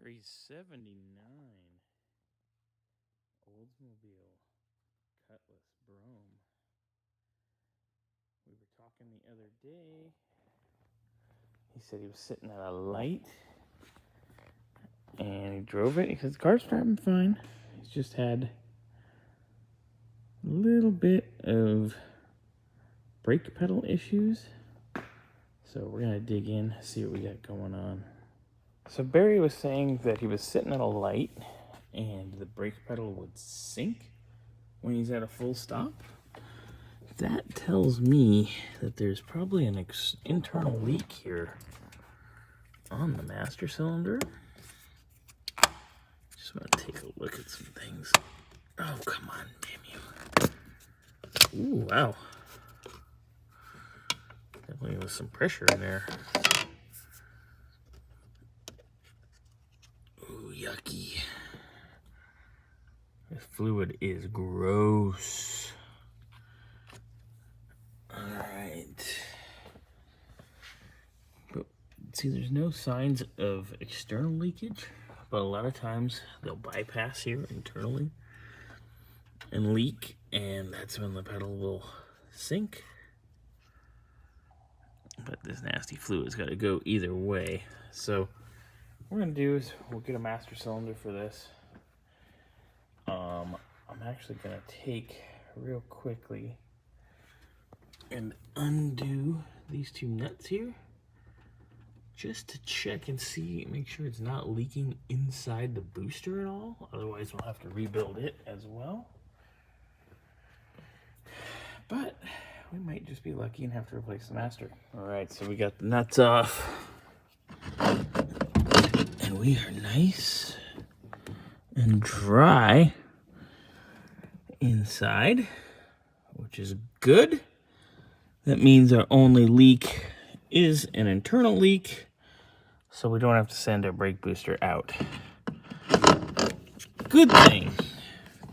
Series 79 Oldsmobile Cutlass Brougham. We were talking the other day. He said he was sitting at a light and he drove it. He said the car's driving fine. He's just had a little bit of brake pedal issues. So we're going to dig in, see what we got going on. So Barry was saying that he was sitting at a light and the brake pedal would sink when he's at a full stop. That tells me that there's probably an internal leak here on the master cylinder. Just want to take a look at some things. Oh, come on, damn you. Ooh, wow. Definitely was some pressure in there. Ooh, yucky. This fluid is gross. Alright. But see, there's no signs of external leakage, but a lot of times they'll bypass here internally and leak, and that's when the pedal will sink. But this nasty fluid's got to go either way. So what we're going to do is we'll get a master cylinder for this. I'm actually going to take real quickly and undo these two nuts here just to check and see, make sure it's not leaking inside the booster at all. Otherwise we'll have to rebuild it as well. But we might just be lucky and have to replace the master. All right, so we got the nuts off and we are nice and dry inside, which is good. That means our only leak is an internal leak, so we don't have to send our brake booster out. Good thing.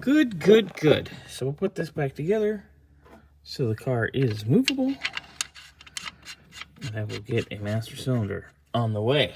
Good, good, good. So we'll put this back together so the car is movable, and I will get a master cylinder on the way.